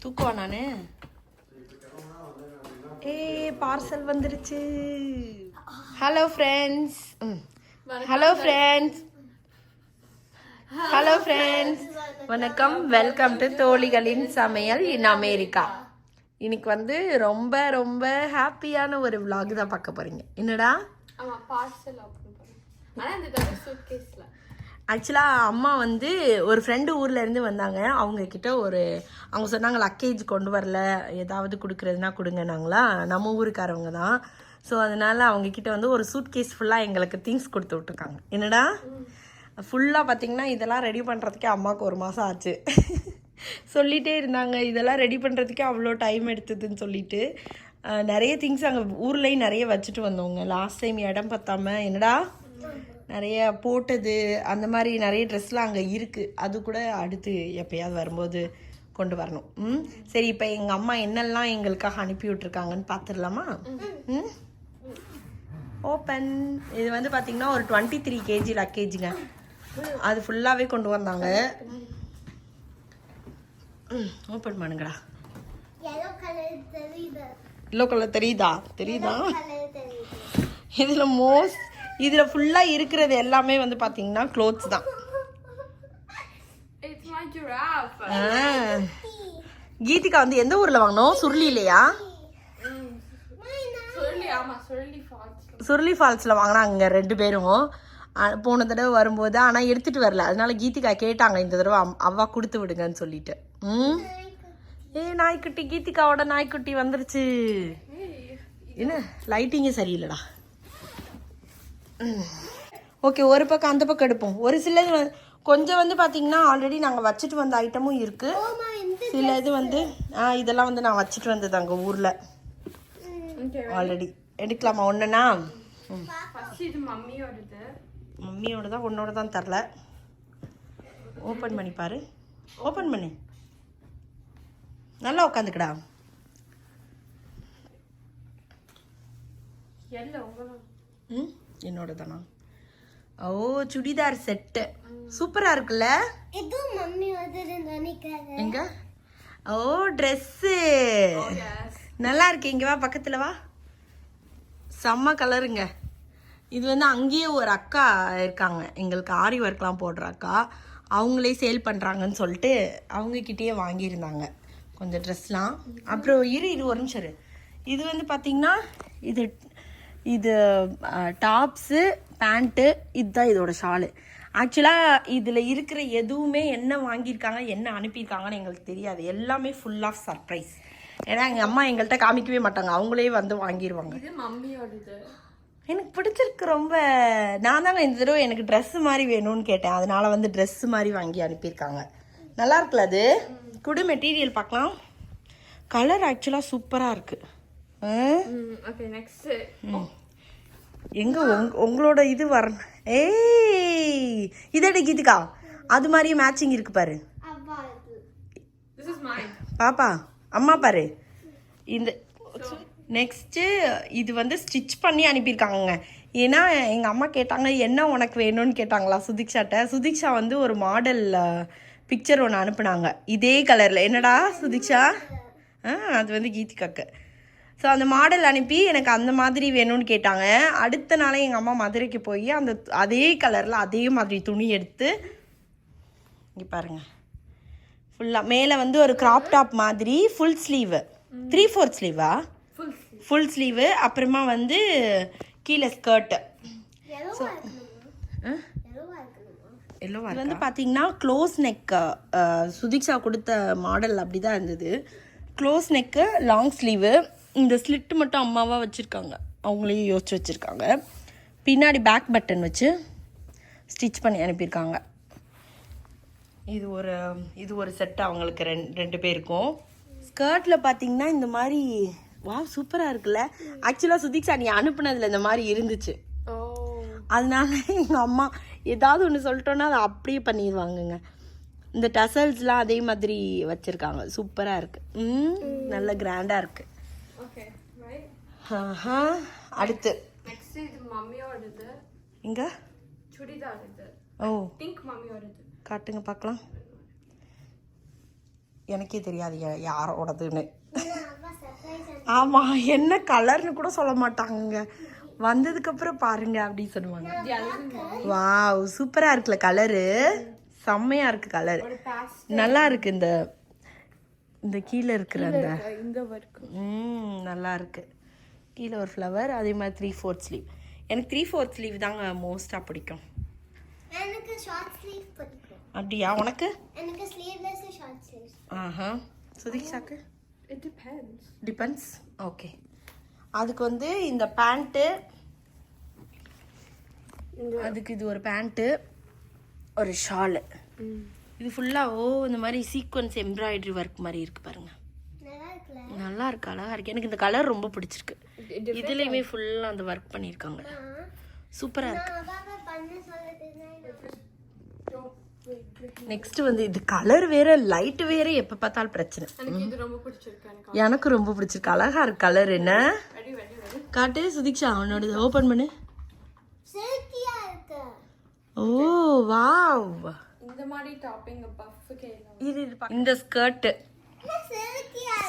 தூக்குவா நானு. பார்சல் வந்துருச்சு. Hello friends. Hello friends. Hello friends, வணக்கம். வெல்கம் டு தோழிகளின் சமையல் இன் அமெரிக்கா. இன்னைக்கு வந்து ரொம்ப ரொம்ப ஹாப்பியான ஒரு vlog தான் பார்க்க போறீங்க. என்னடா? ஆமா, பார்சல் ஓபன் பண்ணேன். ஆனா இந்த சூட்கேஸ்ல ஆக்சுவலாக அம்மா வந்து ஒரு ஃப்ரெண்டு ஊர்லேருந்து வந்தாங்க. அவங்க சொன்னாங்க லக்கேஜ் கொண்டு வரல, ஏதாவது கொடுக்குறதுனா கொடுங்கன்னாங்களா. நம்ம ஊருக்காரவங்க தான். ஸோ அதனால் அவங்கக்கிட்ட வந்து ஒரு சூட்கேஸ் ஃபுல்லாக எங்களுக்கு திங்ஸ் கொடுத்து விட்ருக்காங்க. என்னடா ஃபுல்லாக பார்த்தீங்கன்னா இதெல்லாம் ரெடி பண்ணுறதுக்கே அம்மாவுக்கு 1 மாதம் ஆச்சு. சொல்லிகிட்டே இருந்தாங்க இதெல்லாம் ரெடி பண்ணுறதுக்கே அவ்வளோ டைம் எடுத்ததுன்னு சொல்லிட்டு. நிறைய திங்ஸ் அங்கே ஊர்லேயும் நிறைய வச்சுட்டு வந்தோங்க. லாஸ்ட் டைம் இடம் பத்தாம என்னடா நிறைய போட்டது அந்த மாதிரி நிறைய ட்ரெஸ்லாம் அங்கே இருக்குது. அது கூட அடுத்து எப்போயாவது வரும்போது கொண்டு வரணும். சரி, இப்போ எங்கள் அம்மா என்னெல்லாம் எங்களுக்காக அனுப்பி விட்ருக்காங்கன்னு பார்த்துடலாமா? ஓப்பன். இது வந்து பார்த்திங்கன்னா ஒரு 23 kg லக்கேஜுங்க. அது ஃபுல்லாகவே கொண்டு வந்தாங்க. ஓப்பன் பண்ணுங்கடா. எல்லோ கலர் தெரியுதா? இதில் ஃபுல்லாக இருக்கிறது எல்லாமே வந்து பார்த்தீங்கன்னா க்ளோத்ஸ் தான். கீதிகா வந்து எந்த ஊரில் வாங்கினோம்? சுருளிலையா? சுருளி ஃபால்ஸில் வாங்கினாங்க 2 பேரும் போன தடவை வரும்போது. ஆனால் எடுத்துகிட்டு வரல, அதனால கீதிகா கேட்டாங்க இந்த தடவை அவ்வா கொடுத்து விடுங்கன்னு சொல்லிட்டு. நாய்க்குட்டி, கீதிகாவோட நாய்க்குட்டி வந்துருச்சு. என்ன லைட்டிங்கே சரியில்லைடா. ஓகே, ஒரு பக்கம் அந்த பக்கம் எடுப்போம். ஒரு சிலது கொஞ்சம் வந்து பார்த்தீங்கன்னா ஆல்ரெடி நாங்கள் வச்சுட்டு வந்த ஐட்டமும் இருக்குது. சில இது வந்து இதெல்லாம் வந்து நான் வச்சுட்டு வந்தது அங்கே ஊரில் ஆல்ரெடி. எடுக்கலாமா ஒன்றுனா? மம்மியோட தான், உன்னோட தான் தரல. ஓப்பன் பண்ணி பாரு. ஓப்பன் பண்ணு, நல்லா உட்காந்துக்கடா. என்னோட தானா? ஓ, சுடிதார் செட்டு சூப்பரா இருக்குல்ல? எங்க? ஓ, ட்ரெஸ்ஸு நல்லா இருக்கு. இங்க வா, பக்கத்துல வா. செம்ம கலருங்க. இது வந்து அங்கேயே ஒரு அக்கா இருக்காங்க, எங்களுக்கு ஆரி ஒர்க்லாம் போடுற அக்கா. அவங்களே சேல் பண்ணுறாங்கன்னு சொல்லிட்டு அவங்கக்கிட்டேயே வாங்கியிருந்தாங்க கொஞ்சம் ட்ரெஸ்லாம். அப்புறம் இது ஒரு நிமிஷம். இது வந்து பார்த்திங்கன்னா இது டாப்ஸு, பேண்ட்டு, இதுதான் இதோட ஷாலு. ஆக்சுவலாக இதில் இருக்கிற எதுவுமே என்ன வாங்கியிருக்காங்க என்ன அனுப்பியிருக்காங்கன்னு எங்களுக்கு தெரியாது. எல்லாமே ஃபுல் ஆஃப் சர்ப்ரைஸ். ஏன்னா எங்கள் அம்மா எங்கள்கிட்ட காமிக்கவே மாட்டாங்க, அவங்களே வந்து வாங்கிடுவாங்க. எனக்கு பிடிச்சிருக்கு ரொம்ப. நான் தாங்க இந்த தடவை எனக்கு ட்ரெஸ்ஸு மாதிரி வேணும்னு கேட்டேன், அதனால வந்து ட்ரெஸ்ஸு மாதிரி வாங்கி அனுப்பியிருக்காங்க. நல்லா இருக்குல்ல அது? குடு மெட்டீரியல் பார்க்கலாம். கலர் ஆக்சுவலாக சூப்பராக இருக்குது. எங்க உங்களோட இது வரணும். இதடி கீதிகா, அது மாதிரியே மேட்சிங் இருக்கு பாரு பாப்பா. அம்மா பாரு. இந்த நெக்ஸ்ட்டு இது வந்து ஸ்டிச் பண்ணி அனுப்பியிருக்காங்க. ஏன்னா எங்கள் அம்மா கேட்டாங்க என்ன உனக்கு வேணும்னு கேட்டாங்களா சுதிக்ஷாட்ட. சுதிக்ஷா வந்து ஒரு மாடல் பிக்சர் ஒன்று அனுப்புனாங்க இதே கலரில். என்னடா சுதிக்ஷா? அது வந்து கீதிகாக்கு. ஸோ அந்த மாடல் அனுப்பி எனக்கு அந்த மாதிரி வேணும்னு கேட்டாங்க. அடுத்த நாளே எங்கள் அம்மா மதுரைக்கு போய் அதே கலரில் அதே மாதிரி துணி எடுத்து இங்கே பாருங்கள் ஃபுல்லாக மேலே வந்து ஒரு கிராப் டாப் மாதிரி ஃபுல் ஸ்லீவு, 3/4 ஸ்லீவா? Full sleeve. அப்புறமா வந்து கீழே ஸ்கர்ட்டு. ஸோ எல்லோவா வந்து பார்த்தீங்கன்னா க்ளோஸ் நெக்கு. சுதிக்ஷா கொடுத்த மாடல் அப்படி தான் இருந்தது. Close neck, long sleeve. இந்த ஸ்லிட்டு மட்டும் அம்மாவாக வச்சுருக்காங்க, அவங்களே யோசிச்சு வச்சுருக்காங்க. பின்னாடி பேக் பட்டன் வச்சு ஸ்டிச் பண்ணி அனுப்பியிருக்காங்க. இது ஒரு செட்டு அவங்களுக்கு 2 பேருக்கும். ஸ்கர்ட்டில் பார்த்தீங்கன்னா இந்த மாதிரி சூப்பராக இருக்குல்ல? ஆக்சுவலாக சுதிக்ஷா நீ அனுப்புனதில் இந்த மாதிரி இருந்துச்சு. அதனால எங்கள் அம்மா ஏதாவது ஒன்று சொல்லிட்டோன்னா அதை அப்படியே பண்ணிடுவாங்கங்க. இந்த டசல்ஸ்லாம் அதே மாதிரி வச்சுருக்காங்க. சூப்பராக இருக்குது. நல்ல கிராண்டாக இருக்குது. அடுத்து இங்க காட்டுங்க பார்க்கலாம். எனக்கே தெரியாது யாரோடதுன்னு. ஆமாம், என்ன கலர்னு கூட சொல்ல மாட்டாங்க, வந்ததுக்கப்புறம் பாருங்க அப்படின்னு சொல்லுவாங்க. வாவ், சூப்பராக இருக்குல்ல கலரு, செம்மையாக இருக்குது கலர், நல்லா இருக்குது. இந்த கீழே இருக்கிற அந்த நல்லா இருக்கு. கீழே ஒரு ஃப்ளவர், அதே மாதிரி 3/4 ஸ்லீவ். எனக்கு 3/4 ஸ்லீவ் தாங்க மோஸ்ட்டாக பிடிக்கும். எனக்கு ஷார்ட் ஸ்லீவ் பிடிக்கும். அப்படியா? உனக்கு? எனக்கு ஸ்லீவ்லெஸ் ஷார்ட் ஸ்லீவ்ஸ். ஆஹா. சுதீக்ஷாக்கு? It depends. டிபெண்ட்ஸ். ஓகே. அதுக்கு வந்து இந்த பேண்ட்டு, அதுக்கு இது ஒரு பேண்ட்டு, ஒரு ஷாலு. இது ஃபுல்லாக இந்த மாதிரி சீக்வன்ஸ் எம்ப்ராய்டரி ஒர்க் மாதிரி இருக்கு பாருங்க. நல்லா இருக்கு, அழகா இருக்கு. எனக்கு இந்த கலர் ரொம்ப பிடிச்சிருக்கு. இதுலயுமே ஃபுல்லா அந்த ஒர்க் பண்ணிருக்காங்க, சூப்பரா இருக்கு. நெக்ஸ்ட் வந்து இது கலர் வேற, லைட் வேற, எப்ப பார்த்தாலும் பிரச்சனை. எனக்கு ரொம்ப பிடிச்சிருக்கு, அழகா இருக்கு கலர். என்ன காட்டு சுதீக்ஷா, அவனோட ஓபன் பண்ணு. ஓ வாவ், இந்த மாதிரி டாப்பிங் பஃப் இது இந்த ஸ்கர்ட்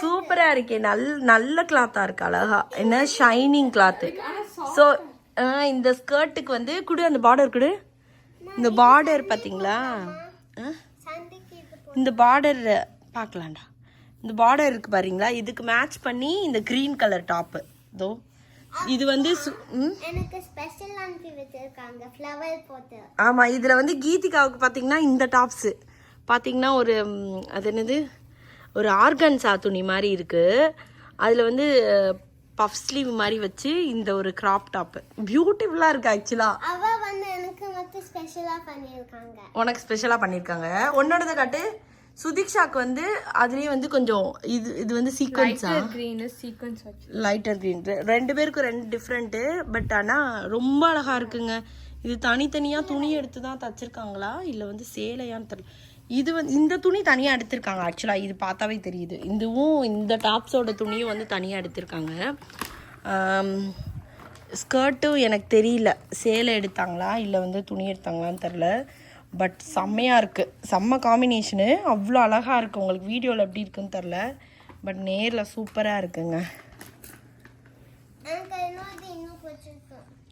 சூப்பரா இருக்கே, நல்ல கிளாத்தா இருக்கு, அழகா. என்ன ஷைனிங் கிளாத். ஸோ இந்த ஸ்கர்ட்டுக்கு வந்து குடு, அந்த பார்டர் குடு. இந்த பார்டர் பாத்தீங்களா? இந்த பார்டர் பார்க்கலாம்டா. இந்த பார்டர் இருக்கு பாருங்களா, இதுக்கு மேட்ச் பண்ணி இந்த கிரீன் கலர் டாப்பு. தோ இது வந்து எனக்கு ஸ்பெஷல் ஆன்டி வச்சிருக்காங்க ஃப்ளவர் போட்டு. ஆமா, இதுல வந்து கீதிகாவுக்கு பாத்தீங்கன்னா இந்த டாப்ஸ் பாத்தீங்கன்னா ஒரு அது என்னது, ஒரு ஆர்கன்ஸா துணி மாதிரி இருக்கு. அதுல வந்து பஃப் ஸ்லீவ் மாதிரி வச்சு இந்த ஒரு கிராப் டாப் பியூட்டிஃபுல்லா இருக்கு. ஆக்சுவலா அவ வந்து எனக்கு மட்டும் ஸ்பெஷலா பண்ணிருக்காங்க. உனக்கு ஸ்பெஷலா பண்ணிருக்காங்க. உன்னோடத காட்டு. சுதீக்ஷாக்கு வந்து அதுலயே வந்து கொஞ்சம் இது வந்து சீக்வென்ஸா, லைட்டர் கிரீன். ரெண்டு பேருக்கும் ரெண்டு டிஃப்ரெண்ட். பட் ஆனா ரொம்ப அழகா இருக்குங்க. இது தனித்தனியா துணி எடுத்து தான் தச்சிருக்காங்களா இல்ல வந்து சேலையான்னு தெரியல. இது வந்து இந்த துணி தனியா எடுத்திருக்காங்க. ஆக்சுவலா இது பார்த்தாவே தெரியுது. இதுவும் இந்த டாப்ஸோட துணியும் வந்து தனியா எடுத்திருக்காங்க. ஸ்கர்ட்டும் எனக்கு தெரியல சேலை எடுத்தாங்களா இல்லை வந்து துணி எடுத்தாங்களான்னு தெரில. பட் செம்மையாக இருக்குது, செம்ம காம்பினேஷனு, அவ்வளோ அழகாக இருக்குது. உங்களுக்கு வீடியோவில் எப்படி இருக்குன்னு தெரில, பட் நேரில் சூப்பராக இருக்குங்க.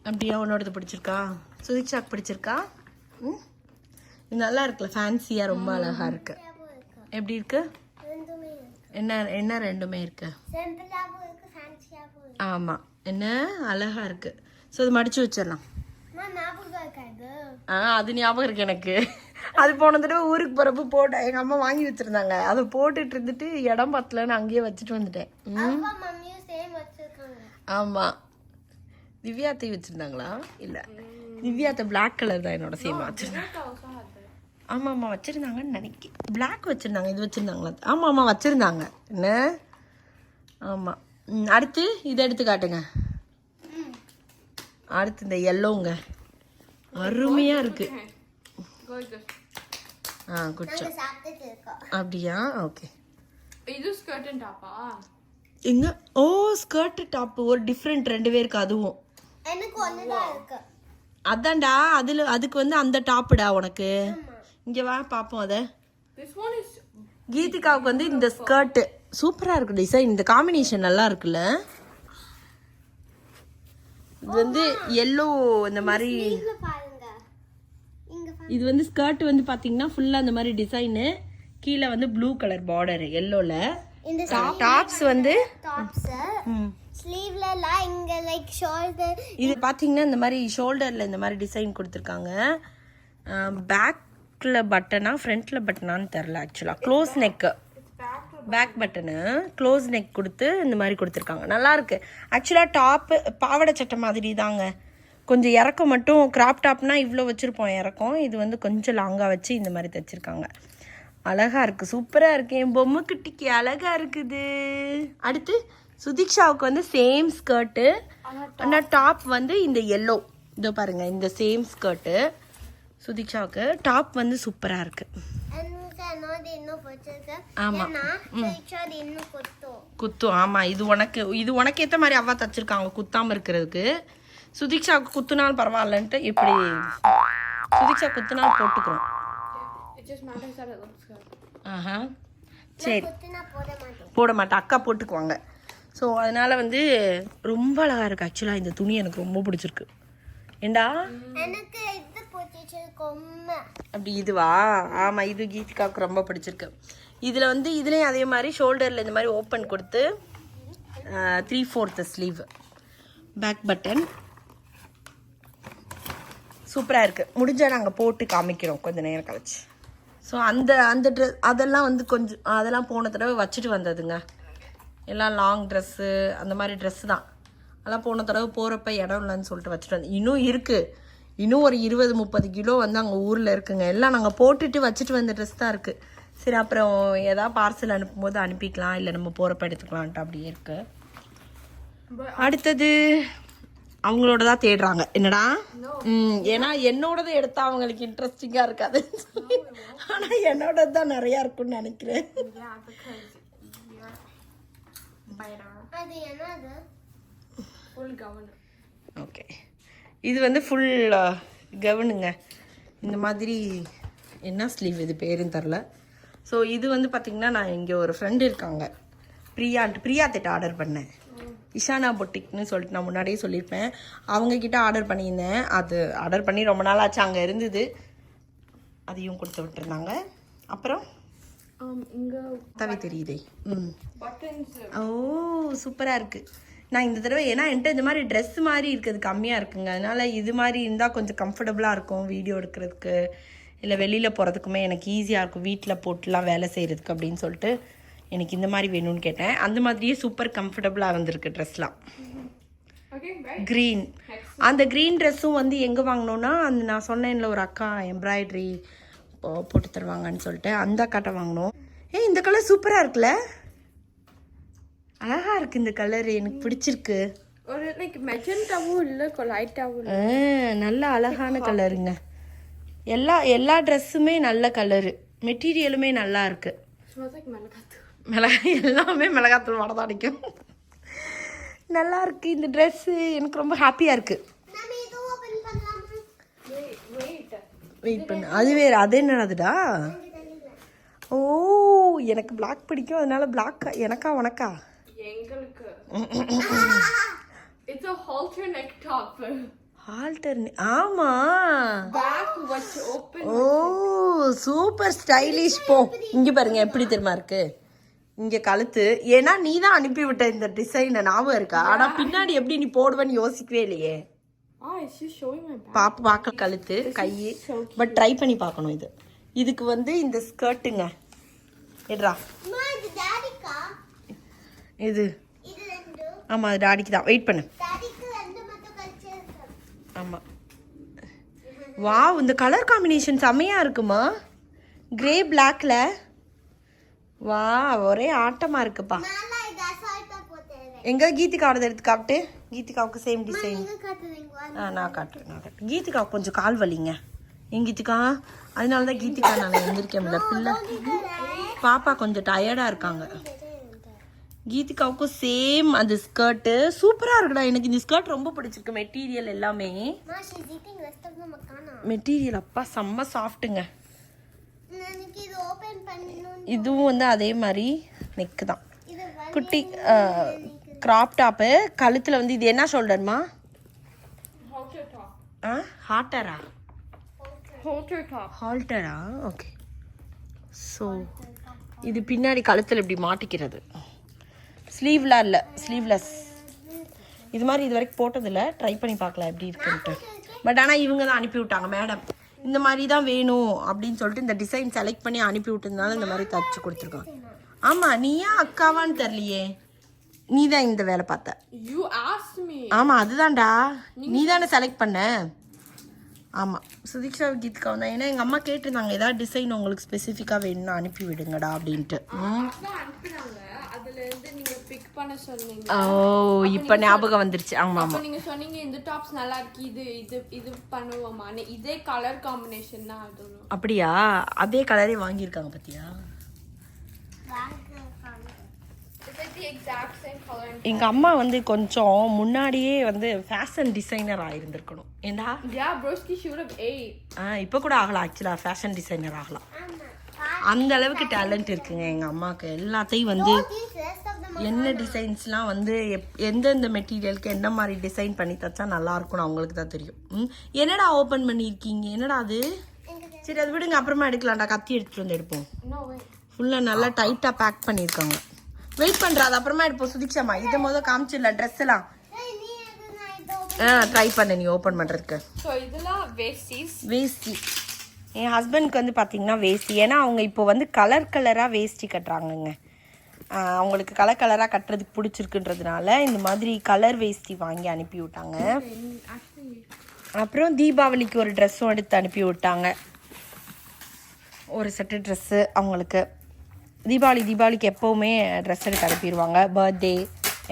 அப்படியா? உன்னோடது பிடிச்சிருக்கா? சுதீக்ஷாக்கு பிடிச்சிருக்கா? இது நல்லா இருக்குல்ல, ஃபேன்சியாக ரொம்ப அழகாக இருக்கு. எப்படி இருக்கு? என்ன ரெண்டுமே இருக்கு. ஆமாம், என்ன அழகாக இருக்கு. ஸோ இது மடிச்சு வச்சிடலாம். அது ஞாபகம் இருக்கு எனக்கு. அது போன தடவை ஊருக்கு போறப்ப போட்டேன், எங்க அம்மா வாங்கி வச்சிருந்தாங்க. அதை போட்டுட்டு இருந்துட்டு இடம் பத்தலன்னு அங்கேயே வச்சுட்டு வந்துட்டேன். ஆமா, திவ்யாத்தை வச்சிருந்தாங்களா? இல்ல, திவ்யாத்தை பிளாக் கலர் தான் என்னோட சேம் வச்சிருந்தாங்க. ஆமா ஆமா வச்சிருந்தாங்கன்னு நினைக்கிறேன். பிளாக் வச்சிருந்தாங்க, இது வச்சிருந்தாங்களா? ஆமா ஆமா வச்சிருந்தாங்க. என்ன? ஆமா. அடுத்து இதை எடுத்து காட்டுங்க. அடுத்து இந்த எல்லோங்க அருமையா இருக்கு. குடிச்சோம். அப்படியா? ஓகே. இது ஸ்கர்ட் அண்ட் டாப்பா? எங்க? ஓ ஸ்கர்ட் டாப் ஒரு டிஃபரெண்ட் ரெண்டு பேருக்கு. அதுவும் எனக்கு ஒண்ணுதான் இருக்கு. அதான்டா, அதுக்கு வந்து அந்த டாப்டா உனக்கு. இங்க வா பாப்போம் அத. கீதிகாவுக்கு வந்து இந்த ஸ்கர்ட் சூப்பரா இருக்கு டிசைன். இந்த காம்பினேஷன் நல்லா இருக்குல்ல. இது வந்து எல்லோ இந்த மாதிரி. இது வந்து ஸ்கர்ட் வந்து பாத்தீங்கன்னா ஃபுல்லா இந்த மாதிரி டிசைனு, கீழே வந்து ப்ளூ கலர் பார்டர் எல்லோல. இந்த டாப்ஸ் வந்து ஸ்லீவ்ல இங்க லைக் ஷோல்டர். இது பாத்தீங்கன்னா இந்த மாதிரி ஷோல்டர்ல இந்த மாதிரி டிசைன் கொடுத்துருக்காங்க. பேக்ல பட்டனா ஃப்ரண்ட்ல பட்டனான்னு தெரியல. ஆக்சுவலா close neck, back button close neck கொடுத்து இந்த மாதிரி கொடுத்துருக்காங்க. நல்லா இருக்கு. ஆக்சுவலாக டாப்பு பாவாடை சட்டை மாதிரி தாங்க, கொஞ்சம் இறக்கம் மட்டும். கிராப் டாப்னா இவ்வளோ வச்சுருப்போம் இறக்கம், இது வந்து கொஞ்சம் லாங்காக வச்சு இந்த மாதிரி தைச்சிருக்காங்க. அழகா இருக்கு, சூப்பராக இருக்கு. என் பொம்மை குட்டிக்கு அழகா இருக்குது. அடுத்து சுதீக்ஷாவுக்கு வந்து சேம் ஸ்கர்ட்டு, ஆனால் டாப் வந்து இந்த எல்லோ. இதோ பாருங்க, இந்த சேம் ஸ்கர்ட்டு சுதீக்ஷாவுக்கு. டாப் வந்து சூப்பராக இருக்கு. குத்தும். ஆமா, இது உனக்கு ஏத்த மாதிரி அவ்வா தச்சிருக்காங்க குத்தாம இருக்கிறதுக்கு. சுதீக்ஷாவுக்கு குத்துனாலும் பரவாயில்லன்ட்டு இப்படி சுதீக்ஷா குத்துனாலும் போட்டுக்கிறோம். சரி குத்துனா போட மாட்டேன். போட மாட்டேன், அக்கா போட்டுக்குவாங்க. ஸோ அதனால வந்து ரொம்ப அழகா இருக்கு. ஆக்சுவலாக இந்த துணி எனக்கு ரொம்ப பிடிச்சிருக்கு. ஏண்டா எனக்கு இது போட்டுச்சு கொம்மை. அப்படி இதுவா? ஆமாம், இது கீதிகாவுக்கு ரொம்ப பிடிச்சிருக்கு. இதில் வந்து இதுலேயும் அதே மாதிரி ஷோல்டரில் இந்த மாதிரி ஓப்பன் கொடுத்து 3/4 ஸ்லீவ், பேக் பட்டன் சூப்பராக இருக்குது. முடிஞ்சால் நாங்கள் போட்டு காமிக்கிறோம் கொஞ்சம் நேரம் கழிச்சு. ஸோ அந்த ட்ரெஸ் அதெல்லாம் வந்து கொஞ்சம் அதெல்லாம் போன தடவை வச்சுட்டு வந்ததுங்க. எல்லாம் லாங் ட்ரெஸ்ஸு அந்த மாதிரி ட்ரெஸ்ஸு தான். அதெல்லாம் போன தடவை போகிறப்ப இடம் இல்லைன்னு சொல்லிட்டு வச்சுட்டு வந்தேன். இன்னும் இருக்குது, இன்னும் ஒரு 20-30 கிலோ வந்து அங்கே ஊரில் இருக்குங்க. எல்லாம் நாங்கள் போட்டுட்டு வச்சுட்டு வந்த ட்ரெஸ் தான் இருக்குது. சரி, அப்புறம் ஏதாவது பார்சல் அனுப்பும்போது அனுப்பிக்கலாம், இல்லை நம்ம போகிறப்ப எடுத்துக்கலான்ட்டு அப்படியே இருக்கு. அடுத்தது அவங்களோட தான் தேடுறாங்க. என்னடா? ஏன்னா என்னோடது எடுத்தா அவங்களுக்கு இன்ட்ரெஸ்டிங்காக இருக்காது. ஆனால் என்னோடது தான் நிறையா இருக்குன்னு நினைக்கிறேன். அது என்னது? Full gown. ஓகே, இது வந்து ஃபுல் கவுனுங்க. இந்த மாதிரி என்ன ஸ்லீவ் இது பேருன்னு தெரில. ஸோ இது வந்து பார்த்திங்கன்னா நான் இங்கே ஒரு ஃப்ரெண்டு இருக்காங்க, பிரியா திட்ட ஆர்டர் பண்ணேன். இஷானா பொட்டிக்னு சொல்லிட்டு நான் முன்னாடியே சொல்லியிருப்பேன். அவங்கக்கிட்ட ஆர்டர் பண்ணியிருந்தேன். அது ஆர்டர் பண்ணி ரொம்ப நாள் ஆச்சு, அங்கே இருந்தது. அதையும் கொடுத்து விட்டுருந்தாங்க. அப்புறம் இங்கே தவி தெரியுதே. பட்டன்ஸ். ஓ, சூப்பராக இருக்குது. நான் இந்த தடவை ஏன்னா என்கிட்ட இந்த மாதிரி ட்ரெஸ் மாதிரி இருக்கிறது கம்மியாக இருக்குங்க. அதனால் இது மாதிரி இருந்தால் கொஞ்சம் கம்ஃபர்டபுளாக இருக்கும் வீடியோ எடுக்கிறதுக்கு, இல்லை வெளியில் போகிறதுக்குமே எனக்கு ஈஸியாக இருக்கும், வீட்டில் போட்டுலாம் வேலை செய்கிறதுக்கு அப்படின்னு சொல்லிட்டு எனக்கு இந்த மாதிரி வேணும்னு கேட்டேன். அந்த மாதிரியே சூப்பர் கம்ஃபர்டபுளாக இருந்திருக்கு ட்ரெஸ்லாம். க்ரீன், அந்த க்ரீன் ட்ரெஸ்ஸும் வந்து எங்கே வாங்கினோன்னா அந்த நான் சொன்னேன்ல ஒரு அக்கா எம்ப்ராய்ட்ரி போட்டு தருவாங்கன்னு சொல்லிட்டு அந்த அக்காட்ட வாங்கினோம். இந்த கலர் சூப்பராக இருக்குல்ல, அழகா இருக்கு இந்த கலர், எனக்கு பிடிச்சிருக்கு. ஒரு லைக் மெஜெண்டாவும் இல்லை, லைட்டாவும் இல்லை, நல்ல அழகான கலருங்க. எல்லா ட்ரெஸ்ஸுமே நல்ல கலரு, மெட்டீரியலுமே நல்லா இருக்கு. எல்லாமே மிளகாத்தூள் வடை தான் அடிக்கும். நல்லா இருக்கு இந்த ட்ரெஸ்ஸு, எனக்கு ரொம்ப ஹாப்பியாக இருக்கு. வெயிட் பண்ணு, அது வேறு. அது என்னதுடா? ஓ, எனக்கு பிளாக் பிடிக்கும், அதனால பிளாக். எனக்கா உனக்கா? எங்களுக்கு it's a halter neck top. halter, ஆமா. back was open. ஓ, சூப்பர் ஸ்டைலிஷ். போ, இங்க பாருங்க எப்படி தெரியுமா இருக்கு. இங்க கழுத்து, ஏன்னா நீ தான் அனுப்பி விட்ட இந்த டிசைனை, ஞாபகம் இருக்கா? ஆனா பின்னாடி எப்படி நீ போடுவேன்னு யோசிக்கவே இல்லையே. It's just showing my back. பாப்பு பார்க்க கழுத்து கை, பட் ட்ரை பண்ணி பார்க்கணும். இதுக்கு வந்து இந்த ஸ்கர்ட்டுங்க எடுறா. இது ஆமாம், அது டாடிக்கு தான். வெயிட் பண்ணு. ஆமாம். வாவ், இந்த கலர் காம்பினேஷன் செம்மையாக இருக்குமா, கிரே பிளாக்ல. வா, ஒரே ஆட்டமாக இருக்குப்பா. எங்கே கீதிகாவோட எடுத்து காட்டு. கீதிகாவுக்கு சேம் டிசைன். நான் காட்டுறேன். கீதிகாவுக்கு கொஞ்சம் கால் வலிங்க. என் கீதிகா, அதனால தான் கீதிகா நான் எந்திரிக்க முடியல. பிள்ளை பாப்பா கொஞ்சம் டயர்டாக இருக்காங்க. கீதிகாவுக்கும் சேம் அந்த ஸ்கர்ட்டு சூப்பராக இருக்குடா. எனக்கு இந்த ஸ்கர்ட் ரொம்ப பிடிச்சிருக்கு. மெட்டீரியல் எல்லாமே மெட்டீரியல் அப்பா செம்ம சாஃப்ட்டுங்க. இதுவும் வந்து அதே மாதிரி நெக்கு தான், குட்டி கிராப் டாப்பு. கழுத்தில் வந்து இது என்ன ஷோல்டர்மா? ஹால்டரா? ஹால்டரா, ஓகே. ஸோ இது பின்னாடி கழுத்தில் இப்படி மாட்டிக்கிறது. ஸ்லீவ்லாம் இல்லை, ஸ்லீவ்லெஸ். இது மாதிரி இது வரைக்கும் போட்டதில்லை, ட்ரை பண்ணி பார்க்கலாம் எப்படி இருக்குன்ட்டு. பட் ஆனால் இவங்க தான் அனுப்பி விட்டாங்க, மேடம் இந்த மாதிரி தான் வேணும் அப்படின்னு சொல்லிட்டு இந்த டிசைன் செலக்ட் பண்ணி அனுப்பி விட்டதுனால இந்த மாதிரி தச்சு கொடுத்துருக்காங்க. ஆமாம், நீயா அக்காவான்னு தெரியலையே, நீ தான் இந்த வேலை பார்த்த. ஆமாம், அதுதான்டா, நீ தானே செலக்ட் பண்ண. ஆமாம், சுதீக்ஷா கீத்கா தான். ஏன்னா எங்கள் அம்மா கேட்டிருந்தாங்க ஏதாவது டிசைன் உங்களுக்கு ஸ்பெசிஃபிக்காக வேணும்னு அனுப்பி விடுங்கடா அப்படின்ட்டு. ஓ, இப்போ ஞாபகம் வந்துருச்சு. ஆமாம் ஆமாம், நீங்க சொன்னீங்க இந்த டாப்ஸ் நல்லா இருக்கு, இது பண்ணுவோமா, இதே கலர் காம்பினேஷன் தான். அப்படியா? அதே கலரே வாங்கியிருக்காங்க பார்த்தியா? எங்க அம்மா வந்து கொஞ்சம் முன்னாடியே வந்து ஃபேஷன் டிசைனர் ஆயிருந்திருக்கணும். ஏண்டா? Yeah, broski should have ate. இப்போ கூட ஆகலாம், ஆக்சுவலா ஃபேஷன் டிசைனர் ஆகலாம். அந்த அளவுக்கு டேலண்ட் இருக்குங்க எங்கள் அம்மாவுக்கு. எல்லாத்தையும் வந்து These rest of them. என்ன டிசைன்ஸ்லாம் வந்து எந்தெந்த மெட்டீரியலுக்கு என்ன மாதிரி டிசைன் பண்ணி தச்சா நல்லா இருக்கும்னு அவங்களுக்கு தான் தெரியும். என்னடா ஓப்பன் பண்ணியிருக்கீங்க? என்னடா அது? சரி அது விடுங்க, அப்புறமா எடுக்கலாம்டா. கத்தி எடுத்துகிட்டு வந்து எடுப்போம். No way. ஃபுல்லாக நல்லா டைட்டாக பேக் பண்ணியிருக்காங்க. வெயிட் பண்ணுறா, அது அப்புறமா எடுப்போம். சுதிச்சாம்மா இதை முதல் காமிச்சிடல ட்ரெஸ் எல்லாம். ட்ரை பண்ண நீ ஓப்பன் பண்ணுறதுக்கு. So இதெல்லாம் வேஸ்டிஸ். வேஷ்டி என் ஹஸ்பண்ட்க்கு வந்து பார்த்தீங்கன்னா வேஷ்டி, ஏன்னா அவங்க இப்போ வந்து கலர் கலராக வேஷ்டி கட்டுறாங்கங்க. அவங்களுக்கு கலர் கலராக கட்டுறதுக்கு பிடிச்சிருக்குன்றதுனால இந்த மாதிரி கலர் வேஷ்டி வாங்கி அனுப்பி விட்டாங்க. அப்புறம் தீபாவளிக்கு ஒரு ட்ரெஸ்ஸும் எடுத்து அனுப்பி விட்டாங்க. ஒரு செட்டு ட்ரெஸ்ஸு அவங்களுக்கு. தீபாவளிக்கு எப்போவுமே ட்ரெஸ் எடுத்து அனுப்பிடுவாங்க. பர்த்டே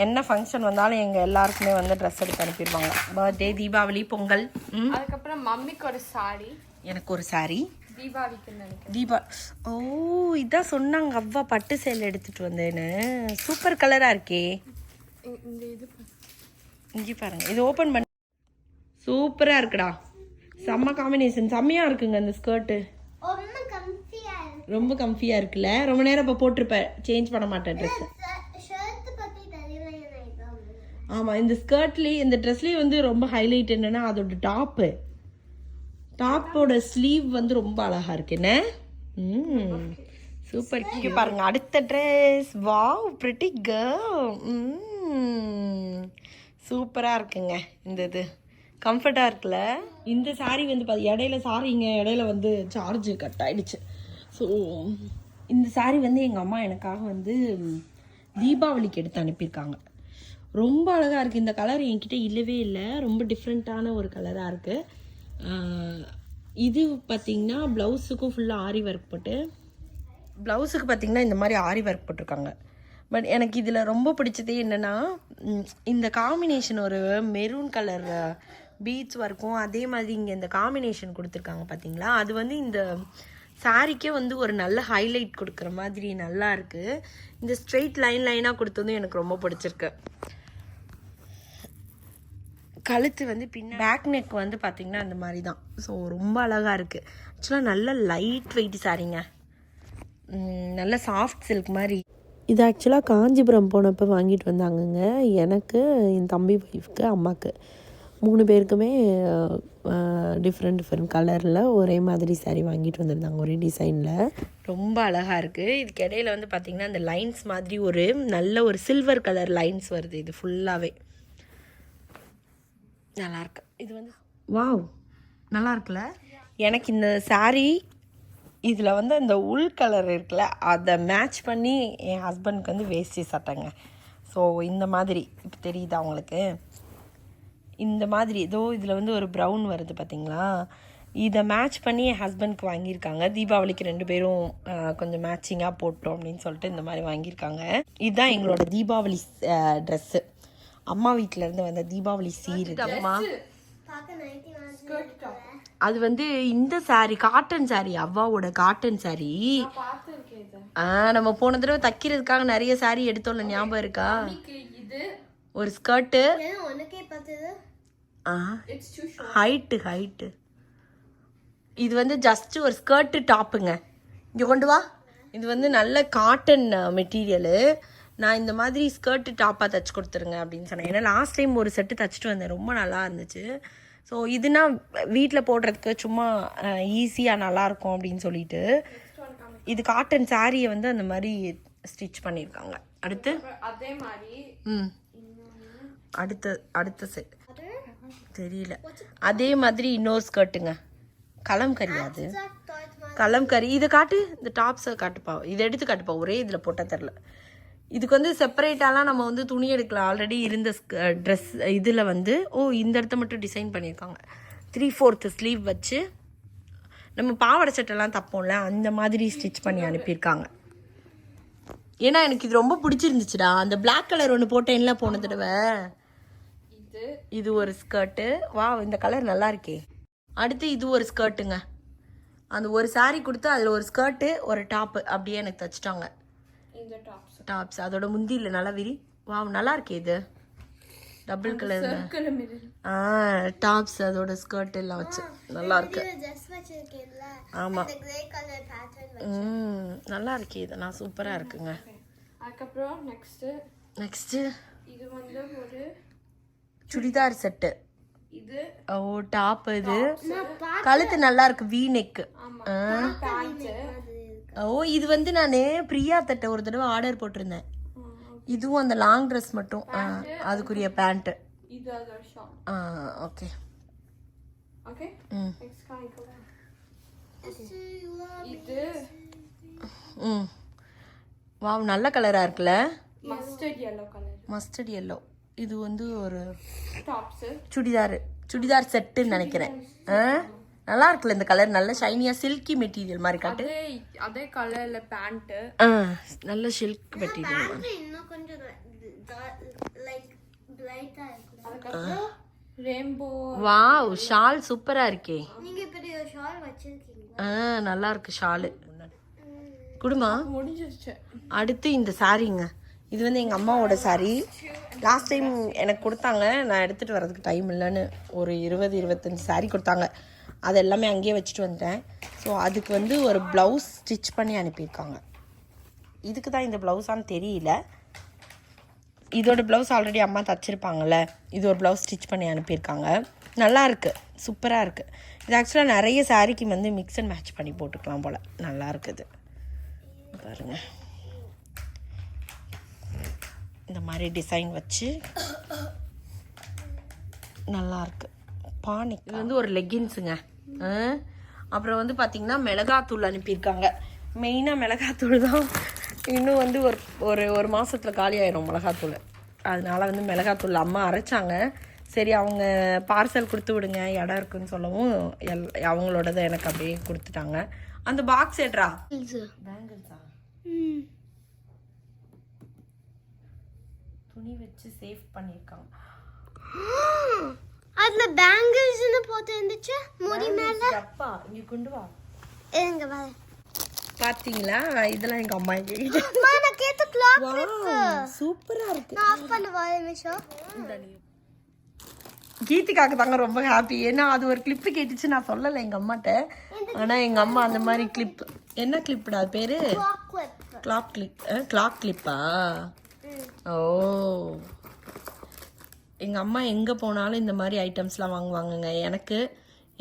என்ன ஃபங்க்ஷன் வந்தாலும் எங்கள் எல்லாருக்குமே வந்து ட்ரெஸ் எடுத்து அனுப்பிடுவாங்க. பர்த்டே, தீபாவளி, பொங்கல். அதுக்கப்புறம் மம்மிக்கு ஒரு சாரி, எனக்கு ஒரு சாரி தீபாவளிக்கு நினைக்கிறேன். ஓ இதான் சொன்னாங்க அவ்வா பட்டு சேலை எடுத்துட்டு வந்தேன்னு. சூப்பர் கலராக இருக்கே. இந்த இது இங்கே பாருங்க, இது ஓப்பன் பண்ணி சூப்பராக இருக்குடா. செம்ம காம்பினேஷன், செம்மையாக இருக்குங்க இந்த ஸ்கர்ட்டு. ரொம்ப கம்ஃபியாக இருக்குல்ல. ரொம்ப நேரம் இப்போ போட்டிருப்பேன், சேஞ்ச் பண்ண மாட்டேன் ட்ரெஸ்ஸை. ஆமாம், இந்த ஸ்கர்ட்லேயே இந்த ட்ரெஸ்லேயே வந்து ரொம்ப ஹைலைட் என்னென்னா அதோட டாப்போட ஸ்லீவ் வந்து ரொம்ப அழகாக இருக்கு. என்ன சூப்பர் கியூட். பாருங்க அடுத்த ட்ரெஸ். Wow pretty girl. சூப்பராக இருக்குங்க. இந்த இது கம்ஃபர்ட்டாக இருக்குல்ல. இந்த சாரீ வந்து இடையில வந்து சார்ஜ் கட் ஆயிடுச்சு. ஸோ இந்த சாரீ வந்து எங்கள் அம்மா எனக்காக வந்து தீபாவளிக்கு எடுத்து அனுப்பியிருக்காங்க. ரொம்ப அழகாக இருக்குது. இந்த கலர் என்கிட்ட இல்லவே இல்லை. ரொம்ப டிஃப்ரெண்ட்டான ஒரு கலராக இருக்குது. இது பார்த்திங்கன்னா ப்ளவுஸுக்கும் ஃபுல்லாக ஆரி ஒர்க் போட்டு, ப்ளவுஸுக்கு பார்த்திங்கன்னா இந்த மாதிரி ஆரி ஒர்க் போட்டிருக்காங்க. பட் எனக்கு இதில் ரொம்ப பிடிச்சதே என்னென்னா இந்த காம்பினேஷன், ஒரு மெரூன் கலர் பீட்ஸ் ஒர்க்கும் அதே மாதிரி இங்கே இந்த காம்பினேஷன் கொடுத்துருக்காங்க பார்த்தீங்களா. அது வந்து இந்த சாரிக்கே வந்து ஒரு நல்ல ஹைலைட் கொடுக்குற மாதிரி நல்லா இருக்குது. இந்த ஸ்ட்ரெயிட் லைனாக கொடுத்ததும் எனக்கு ரொம்ப பிடிச்சிருக்கு. கழுத்து வந்து பேக் நெக் வந்து பார்த்திங்கன்னா அந்த மாதிரி தான். ஸோ ரொம்ப அழகாக இருக்குது. ஆக்சுவலாக நல்ல லைட் வெயிட் சாரீங்க, நல்ல சாஃப்ட் சில்க் மாதிரி. இது ஆக்சுவலாக காஞ்சிபுரம் போனப்போ வாங்கிட்டு வந்தாங்கங்க. எனக்கு, என் தம்பி ஒய்ஃப்க்கு, அம்மாவுக்கு 3 பேருக்குமே டிஃப்ரெண்ட் கலரில் ஒரே மாதிரி சாரீ வாங்கிட்டு வந்திருந்தாங்க, ஒரே டிசைனில். ரொம்ப அழகாக இருக்குது. இதுக்கு இடையில வந்து பார்த்திங்கன்னா அந்த லைன்ஸ் மாதிரி ஒரு நல்ல ஒரு சில்வர் கலர் லைன்ஸ் வருது. இது ஃபுல்லாகவே நல்லாயிருக்கு. இது வந்து வாவ் நல்லா இருக்குல்ல. எனக்கு இந்த சாரீ இதில் வந்து அந்த உள் கலர் இருக்குல்ல, அதை மேட்ச் பண்ணி என் ஹஸ்பண்ட்க்கு வந்து வேஷ்டி சட்டைங்க. ஸோ இந்த மாதிரி இப்போ தெரியுது அவங்களுக்கு. இந்த மாதிரி ஏதோ இதில் வந்து ஒரு ப்ரௌன் வருது பார்த்தீங்களா. இதை மேட்ச் பண்ணி என் ஹஸ்பண்ட்க்கு வாங்கியிருக்காங்க. தீபாவளிக்கு 2 பேரும் கொஞ்சம் மேட்சிங்காக போட்டோம் அப்படின்னு சொல்லிட்டு இந்த மாதிரி வாங்கியிருக்காங்க. இதுதான் எங்களோட தீபாவளி ட்ரெஸ்ஸு. அம்மா வீட்டிலேருந்து வந்த தீபாவளி சீர் இது. அம்மா அது வந்து இந்த சாரீ காட்டன் சாரீ, அவ்வாவோட காட்டன் சாரீ. நம்ம போன தடவை தைக்கிறதுக்காக நிறைய சாரீ எடுத்தோம்ல, ஞாபகம் இருக்கா? ஒரு ஸ்கர்ட்டு, ஹைட்டு. இது வந்து ஜஸ்ட் ஒரு ஸ்கர்ட்டு டாப்புங்க. இங்கே கொண்டு வா. இது வந்து நல்ல காட்டன் மெட்டீரியலு. நான் இந்த மாதிரி ஸ்கர்ட்டு டாப்பாக தைச்சி கொடுத்துருங்க அப்படின்னு சொன்னேன். ஏன்னா லாஸ்ட் டைம் ஒரு செட்டு தைச்சிட்டு வந்தேன், ரொம்ப நல்லா இருந்துச்சு. ஸோ இதுனா வீட்டில் போடுறதுக்கு சும்மா ஈஸியாக நல்லாயிருக்கும் அப்படின்னு சொல்லிட்டு இது காட்டன் சாரியை வந்து அந்த மாதிரி ஸ்டிச் பண்ணியிருக்காங்க. அடுத்து அதே மாதிரி அடுத்த செட் தெரியல. அதே மாதிரி இன்னொரு ஸ்கர்ட்டுங்க, கலம்கரி. அது கலம்கரி. இதை காட்டு, இந்த டாப்ஸை காட்டுப்பா, இதை எடுத்து காட்டுப்பா. ஒரே இதில் போட்டால் தெரில. இதுக்கு வந்து செப்பரேட்டாலாம் நம்ம வந்து துணி எடுக்கலாம். ஆல்ரெடி இருந்த ட்ரெஸ் இதில் வந்து இந்த இடத்த மட்டும் டிசைன் பண்ணியிருக்காங்க. 3/4 ஸ்லீவ் வச்சு நம்ம பாவாடை சட்டெல்லாம் தப்போம்ல, அந்த மாதிரி ஸ்டிச் பண்ணி அனுப்பியிருக்காங்க. ஏன்னா எனக்கு இது ரொம்ப பிடிச்சிருந்துச்சுடா. அந்த பிளாக் கலர் ஒன்று போட்டேன்ல போன தடவை, இது ஒரு ஸ்கர்ட்டு. வா, இந்த கலர் நல்லா இருக்கே. அடுத்து இது ஒரு ஸ்கர்ட்டுங்க. அந்த ஒரு சாரீ கொடுத்து அதில் ஒரு ஸ்கர்ட்டு ஒரு டாப்பு அப்படியே எனக்கு தைச்சிட்டாங்க. இந்த டாப்ஸ் அதோட முந்தி இல்லை, நல்லா விரி. வா நல்லா இருக்கே. இது double colour circle mirror. Tops அதோட ஸ்கர்ட் எல்லாம் வச்சு நல்லா இருக்கு. ட்ரெஸ் வச்சிருக்கேன்ல ஆமா அந்த கிரே கலர் பேட்டர்ன் நல்லா இருக்கு. இதெல்லாம் சூப்பரா இருக்குங்க. அதுக்கப்புறம் நெக்ஸ்ட் இது வந்து ஒரு சுடிதார் செட்டு. இது டாப். இது கழுத்து நல்லா இருக்கு, வி நெக். பேண்ட். இது வந்து நான் பிரியா தட்ட ஒரு தடவை ஆர்டர் போட்டிருந்தேன். இதுவும் அந்த லாங் ட்ரெஸ் மட்டும் அதுக்குரிய பேண்ட். இது அதோட ஷார்ட். ஓகே ஓகே நெக்ஸ்ட் காமிக்கலாம். இது வாவ் நல்ல கலரா இருக்குல்ல. Mustard yellow colour. Mustard yellow. இது வந்து ஒரு டாப்ஸ். சுடிதார் செட்டுன்னு நினைக்கிறேன். நல்லா இருக்குல்ல இந்த கலர். நல்ல ஷைனியா சில்கி மெட்டீரியல் மாதிரி காட்டு. அதே கலர்ல பேண்ட். நல்ல சில்க் மெட்டீரியல். இன்னும் கொஞ்சம் லைக் பிரைட்டா இருக்கு. அதுக்கப்புறம் ரெயின்போ. வாவ் ஷால் சூப்பரா இருக்கே. நீங்க இப்படி ஒரு ஷால் வச்சிருக்கீங்க. நல்லா இருக்கு ஷாலு. குடுமா முடிஞ்சிருச்சு. அடுத்து இந்த சாரீங்க. இது வந்து எங்கள் அம்மாவோட சாரீ. லாஸ்ட் டைம் எனக்கு கொடுத்தாங்க, நான் எடுத்துகிட்டு வரதுக்கு டைம் இல்லைன்னு ஒரு 20-25 சாரீ கொடுத்தாங்க. அது எல்லாமே அங்கேயே வச்சுட்டு வந்துட்டேன். ஸோ அதுக்கு வந்து ஒரு ப்ளவுஸ் ஸ்டிச் பண்ணி அனுப்பியிருக்காங்க. இதுக்கு தான் இந்த ப்ளவுஸான்னு தெரியல. இதோட ப்ளவுஸ் ஆல்ரெடி அம்மா தச்சிருப்பாங்கள்ல, இது ஒரு ப்ளவுஸ் ஸ்டிச் பண்ணி அனுப்பியிருக்காங்க. நல்லா இருக்குது, சூப்பராக இருக்குது. இது ஆக்சுவலாக நிறைய சாரீக்கு வந்து மிக்ஸ் அண்ட் மேட்ச் பண்ணி போட்டுக்கலாம் போல். நல்லா இருக்குது பாருங்கள். இந்த மாதிரி டிசைன் வச்சு நல்லா இருக்கு. பானிக். இது வந்து ஒரு லெகின்ஸுங்க. அப்புறம் வந்து பார்த்தீங்கன்னா மிளகாத்தூள் அனுப்பியிருக்காங்க. மெயினாக மிளகாத்தூள் தான். இன்னும் வந்து ஒரு மாதத்தில் காலி ஆயிரும் மிளகாத்தூள். அதனால வந்து மிளகாத்தூள் அம்மா அரைச்சாங்க. சரி அவங்க பார்சல் கொடுத்து விடுங்க இடம் இருக்குன்னு சொல்லவும் அவங்களோடதை எனக்கு அப்படியே கொடுத்துட்டாங்க. அந்த பாக்ஸ் ஏட்ரா பேங்கிள்ஸா துணி வச்சு சேவ் பண்ணிருக்காங்க. அதுல பேங்கிள்ஸ்னு போட்டு இருந்துச்சு முடி மேல. அப்பா இங்க கொண்டு வா. எங்க வா. பாத்தீங்களா இதெல்லாம் எங்க அம்மா அம்மா நான் கேட்ட கிளாக் கிளிப் சூப்பரா இருக்கு. நான் ஆஃப் பண்ண வா நிமிஷம். கீதிகாக்கு தாங்க ரொம்ப ஹாப்பி. ஏன்னா அது ஒரு கிளிப்பு கேட்டுச்சு, நான் சொல்லலை எங்கள் அம்மாட்ட. ஆனால் எங்கள் அம்மா அந்த மாதிரி கிளிப். என்ன கிளிப்டா அது பேர்? கிளாக் கிளிப்பா? ஓ எங்கள் அம்மா எங்கே போனாலும் இந்த மாதிரி ஐட்டம்ஸ்லாம் வாங்குவாங்கங்க. எனக்கு,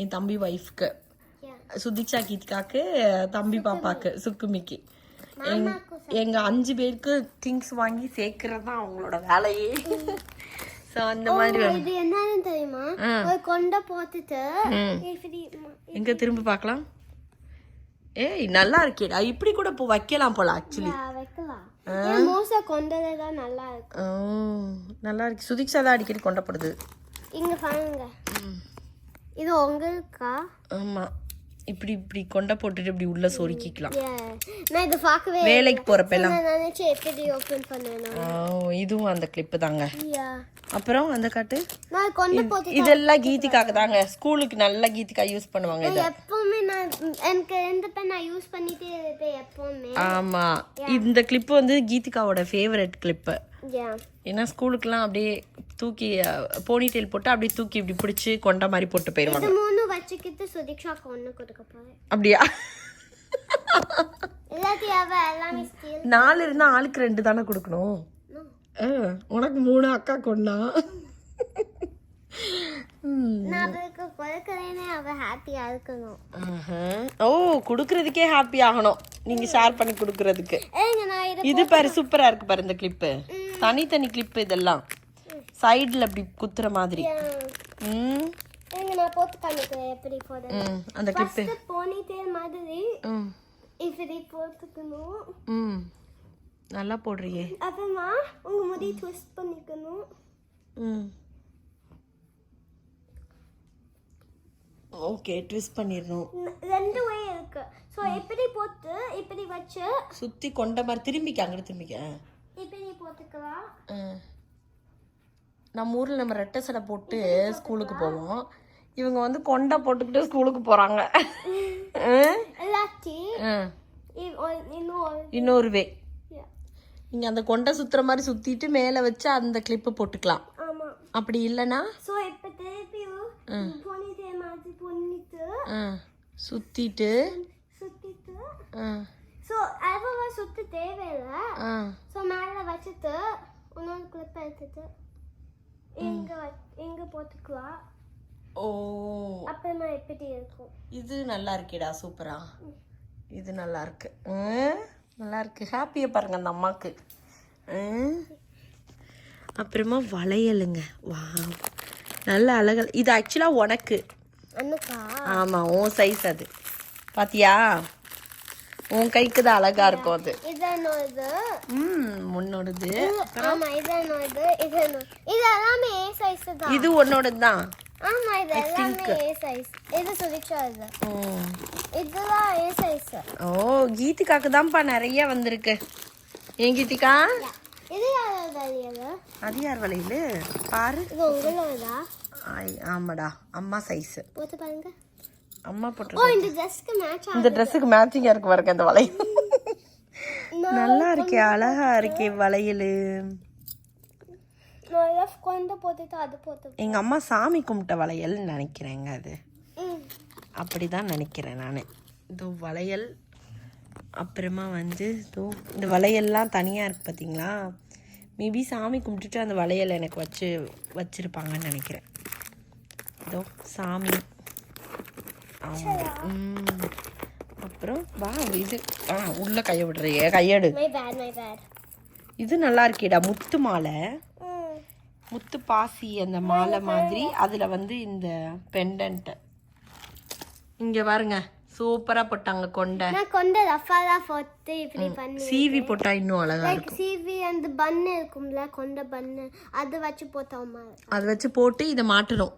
என் தம்பி ஒய்ஃப்க்கு, சுதிக்ஷா கீதிகாக்கு, தம்பி பாப்பாக்கு, சுக்குமிக்கு, எங்கள் 5 பேருக்கு திங்ஸ் வாங்கி சேர்க்கறது தான் அவங்களோட வேலையே. அந்த மாதிரி இது என்னன்னு தெரியுமா? ஒரு கொண்ட போட்டுட்டு எங்க திரும்ப பார்க்கலாம். ஏய் நல்லா இருக்கேடா. இப்படி கூட இப்போ வைக்கலாம் போல. ஆக்சுவலி வைக்கலாம். மோசா கொண்டல தான் நல்லா இருக்கு. நல்லா இருக்கு. சுதிக்ஷா தான் அடிக்கடி கொண்டப்படுது. இங்க பாருங்க. இது உங்களுக்கா? ஆமா. இப்படி இப்படி கொண்ட போட்டுட்டு இப்படி உள்ள சொருக்கிக்கலாம். நான் இது பார்க்கவே வேலைக்கு போறப்பெல்லாம் நான் நினைச்சேன் எப்படி ஓபன் பண்ணேனா. இதுவும் அந்த கிளிப் தாங்க. அப்புறம் அந்த காட்டு. நான் கொண்ட போட்டு இதெல்லாம் கீதிகாக்கு தாங்க. ஸ்கூலுக்கு நல்ல கீதிகா யூஸ் பண்ணுவாங்க இத. எப்பவுமே நான் எனக்கு இந்த பென் நான் யூஸ் பண்ணிட்டே இருப்பேன் எப்பவுமே. ஆமா இந்த கிளிப் வந்து கீதிகாவோட ஃபேவரட் கிளிப். ஏன்னா ஸ்கூலுக்குலாம் அப்படியே தூக்கி போனிடெயில் போட்டு அப்படியே தூக்கி இப்படி பிடிச்சி கொண்ட மாதிரி போட்டு போயிடுவாங்க. 3 வச்சுக்கிட்டு சுதிக்ஷாக்கு 1 கொடுக்க போறேன். அப்படியா? எல்லாமே ஸ்டீல். 4 இருந்தா ஆளுக்கு 2 தானே கொடுக்கணும். உனக்கு 3 அக்காக்கு 1. நான் அவருக்கு கொடுக்கறேனே அவ ஹாப்பியா இருக்கணும். ஓ குடுக்கறதுக்கே ஹாப்பி ஆகணும் நீங்க ஷேர் பண்ணி குடுக்கறதுக்கு. நான் இது பாரு சூப்பரா இருக்கு பாரு இந்த கிளிப். தனித்தனி கிளிப் இதெல்லாம் சைடுல அப்படி குத்துற மாதிரி. நான் போட்டு காமிக்கிறேன் எப்படி போடுறது. அந்த கிளிப் போனிடெயில் மாதிரி இப்படி போட்டுக்கணும். நல்லா போடுறியே. அப்புறமா உங்க முடி ட்விஸ்ட் பண்ணிக்கணும். Okay twist பண்ணிரணும். 2 வே இருக்கு. சோ இப்படி போட்டு இப்படி வச்சு சுத்தி கொண்ட மாதிரி திரும்பிக்க அங்க திரும்பிக்க. இப்படி போட்டுக்கலாம். நம்ம ஊர்ல நம்ம ரெட்டை சடை போட்டு ஸ்கூலுக்கு போவோம். இவங்க வந்து கொண்டை போட்டுக்கிட்டு ஸ்கூலுக்கு போறாங்க. இல்லாட்டி இன்னொரு வே. நீங்க அந்த கொண்டை சுத்துற மாதிரி சுத்திட்டு மேல வச்சு அந்த கிளிப் போட்டுக்கலாம். அப்படி இல்லைன்னா ஸோ இப்போ திருப்பியும் போனிட்டே மாதிரி பண்ணிட்டு சுற்றிட்டு சுற்றிட்டு ஸோ அதுவும் சுற்ற தேவையில்லை. ஸோ மேலே வச்சுட்டு இன்னொரு கிளிப் எடுத்துட்டு இங்கே போட்டுக்கலாம். ஓ அப்புறமா எப்படி இருக்கும்? இது நல்லா இருக்கேடா, சூப்பரா. இது நல்லா இருக்கு. நல்லா இருக்கு. ஹாப்பியாக பாருங்க அந்த அம்மாவுக்கு. அப்புறமா வளையலுங்க. வா, நல்ல அழகல். இது ஆக்சுவலாக உனக்கு. ஆமாம், உன் சைஸ் அது. பாத்தியா, உன் கைக்கு தான் அழகா இருக்கும் அது. உன்னோடது. இது உன்னோடது தான். ஓ, கீதிகாக்கு தான்ப்பா நிறைய வந்திருக்கு. ஏன் கீதிகா, அது யார் வளையல் பாரு. ஆமாடா, அம்மா சைஸ். அம்மா போட்டு இந்த ட்ரெஸ்ஸுக்கு மேட்சிங்கா இருக்கு பாருங்க அந்த வளையல். நல்லா இருக்கே, அழகா இருக்கே வளையல். எங்க அம்மா சாமி கும்பிட்ட வளையல்னு நினைக்கிறேங்க. அது அப்படிதான் நினைக்கிறேன் நான். இதோ வளையல். அப்புறமா வந்து இதோ இந்த வளையல்லாம் தனியாக இருக்குது பார்த்தீங்களா. மேபி சாமி கும்பிட்டுட்டு அந்த வளையல் எனக்கு வச்சுருப்பாங்கன்னு நினைக்கிறேன். இதோ சாமி. ஆமாம். அப்புறம் வா, இது உள்ள கையை விடுறியே, கையெடு. இது நல்லா இருக்கேடா, முத்து மாலை, முத்து பாசி அந்த மாலை மாதிரி. அதில் வந்து இந்த பெண்டன்ட் இங்கே பாருங்க, சூப்பரா போட்டாங்க. கொண்டை சீவி போட்டா இன்னும் அழகா இருக்கும். சீவி அந்த பன்னு இருக்கும்ல, கொண்ட பன்னு, அது வச்சு போட்டோமா, அது வச்சு போட்டு இதை மாட்டணும்.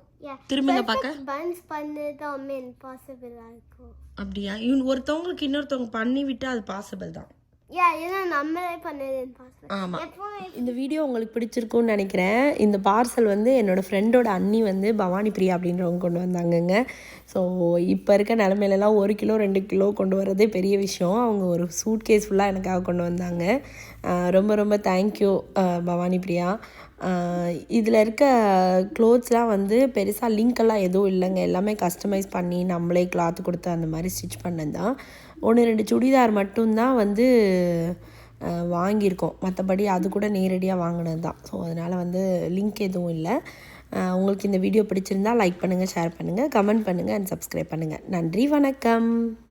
திரும்பிங்க பார்க்க. பன்ஸ் பண்ணதான் இம்பாசிபிளா இருக்கும். அப்படியா? ஒருத்தவங்களுக்கு இன்னொருத்தவங்க பண்ணி விட்டு அது பாசிபிள் தான். இந்த வீடியோ உங்களுக்கு பிடிச்சிருக்கும்னு நினைக்கிறேன். இந்த பார்சல் வந்து என்னோடய ஃப்ரெண்டோட அண்ணி வந்து பவானி பிரியா அப்படின்றவங்க கொண்டு வந்தாங்கங்க. ஸோ இப்போ இருக்க நிலமையிலலாம் 1 கிலோ 2 கிலோ கொண்டு வரதே பெரிய விஷயம். அவங்க ஒரு சூட் கேஸ் ஃபுல்லாக எனக்காக கொண்டு வந்தாங்க. ரொம்ப ரொம்ப தேங்க்யூ பவானி பிரியா. இதில் இருக்க க்ளோத்ஸ்லாம் வந்து பெருசாக லிங்க்கெல்லாம் எதுவும் இல்லைங்க. எல்லாமே கஸ்டமைஸ் பண்ணி நம்மளே கிளாத் கொடுத்து அந்த மாதிரி ஸ்டிச் பண்ணது தான். 1-2 சுடிதார் மட்டும்தான் வந்து வாங்கியிருக்கோம். மற்றபடி அது கூட நேரடியாக வாங்கினது தான். ஸோ அதனால் வந்து லிங்க் எதுவும் இல்லை. உங்களுக்கு இந்த வீடியோ பிடிச்சிருந்தால் லைக் பண்ணுங்கள், ஷேர் பண்ணுங்கள், கமெண்ட் பண்ணுங்கள் அண்ட் சப்ஸ்கிரைப் பண்ணுங்கள். நன்றி, வணக்கம்.